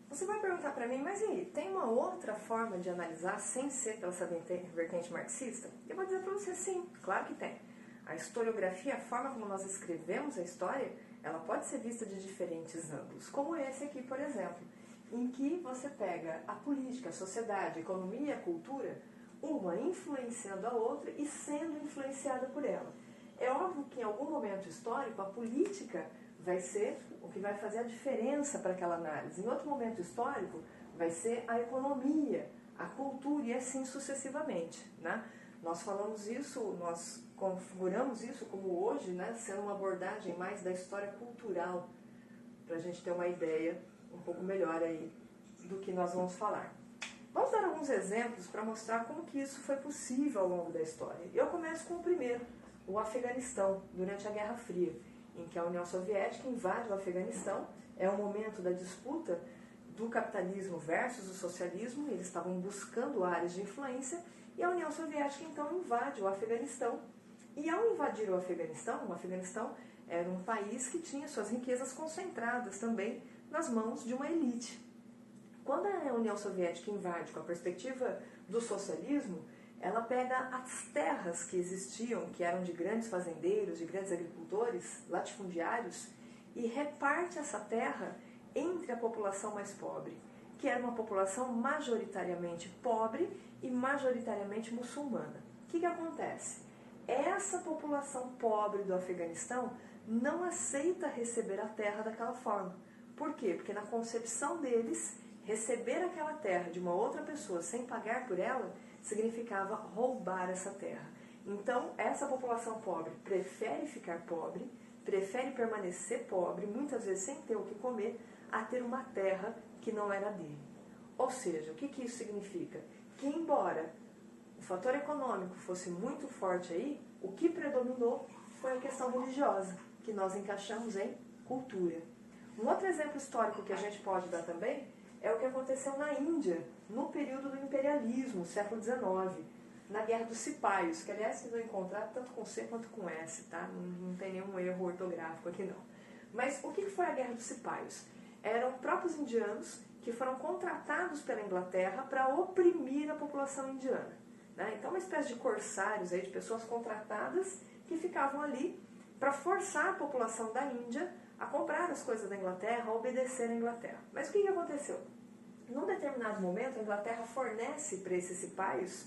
Você vai perguntar para mim, mas e aí, tem uma outra forma de analisar sem ser pela essa vertente marxista? Eu vou dizer para você sim, claro que tem. A historiografia, a forma como nós escrevemos a história, ela pode ser vista de diferentes ângulos, como esse aqui, por exemplo, em que você pega a política, a sociedade, a economia e a cultura, uma influenciando a outra e sendo influenciada por ela. É óbvio que em algum momento histórico a política vai ser o que vai fazer a diferença para aquela análise. Em outro momento histórico vai ser a economia, a cultura e assim sucessivamente, né? Nós falamos isso, nós configuramos isso como hoje, né, sendo uma abordagem mais da história cultural, para a gente ter uma ideia um pouco melhor aí do que nós vamos falar. Vamos dar alguns exemplos para mostrar como que isso foi possível ao longo da história. Eu começo com o primeiro, o Afeganistão, durante a Guerra Fria, em que a União Soviética invade o Afeganistão. É o momento da disputa do capitalismo versus o socialismo, eles estavam buscando áreas de influência, e a União Soviética então invade o Afeganistão. E ao invadir o Afeganistão era um país que tinha suas riquezas concentradas também nas mãos de uma elite. Quando a União Soviética invade com a perspectiva do socialismo, ela pega as terras que existiam, que eram de grandes fazendeiros, de grandes agricultores, latifundiários, e reparte essa terra entre a população mais pobre, que era uma população majoritariamente pobre e majoritariamente muçulmana. O que acontece? Essa população pobre do Afeganistão não aceita receber a terra daquela forma. Por quê? Porque na concepção deles, receber aquela terra de uma outra pessoa sem pagar por ela significava roubar essa terra. Então, essa população pobre prefere ficar pobre, prefere permanecer pobre, muitas vezes sem ter o que comer, a ter uma terra que não era dele. Ou seja, o que isso significa? Que embora o fator econômico fosse muito forte aí, o que predominou foi a questão religiosa, que nós encaixamos em cultura. Um outro exemplo histórico que a gente pode dar também é o que aconteceu na Índia, no período do imperialismo, século XIX, na Guerra dos Cipaios, que aliás vocês vão encontrar tanto com C quanto com S, tá? Não tem nenhum erro ortográfico aqui não. Mas o que foi a Guerra dos Cipaios? Eram próprios indianos que foram contratados pela Inglaterra para oprimir a população indiana, né? Então uma espécie de corsários, aí, de pessoas contratadas que ficavam ali para forçar a população da Índia a comprar as coisas da Inglaterra, a obedecer à Inglaterra. Mas o que aconteceu? Num determinado momento, a Inglaterra fornece para esses cipaios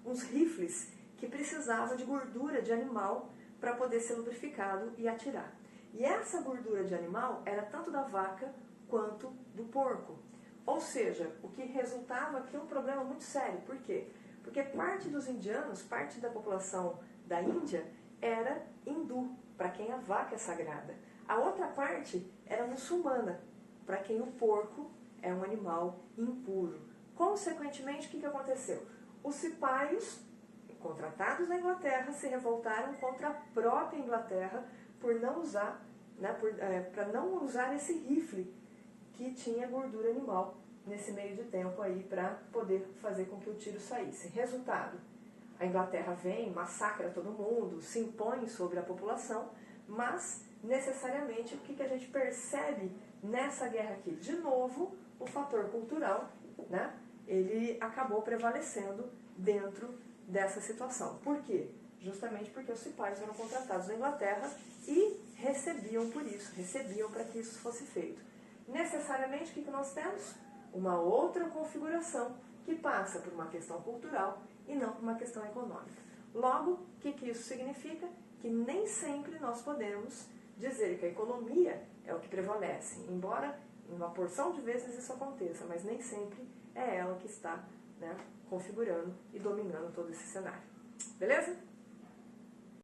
uns rifles que precisavam de gordura de animal para poder ser lubrificado e atirar. E essa gordura de animal era tanto da vaca quanto do porco. Ou seja, o que resultava aqui um problema muito sério. Por quê? Porque parte dos indianos, parte da população da Índia, era hindu, para quem a vaca é sagrada. A outra parte era muçulmana, para quem o porco é um animal impuro. Consequentemente, o que aconteceu? Os cipaios, contratados na Inglaterra, se revoltaram contra a própria Inglaterra por não usar, né, para não usar esse rifle que tinha gordura animal nesse meio de tempo aí para poder fazer com que o tiro saísse. Resultado, a Inglaterra vem, massacra todo mundo, se impõe sobre a população, mas necessariamente o que a gente percebe nessa guerra aqui? De novo, o fator cultural, né, ele acabou prevalecendo dentro dessa situação. Por quê? Justamente porque os cipaios eram contratados na Inglaterra e recebiam por isso, recebiam para que isso fosse feito. Necessariamente, o que nós temos? Uma outra configuração que passa por uma questão cultural e não por uma questão econômica. Logo, o que isso significa? Que nem sempre nós podemos dizer que a economia é o que prevalece, embora em uma porção de vezes isso aconteça, mas nem sempre é ela que está, né, configurando e dominando todo esse cenário. Beleza?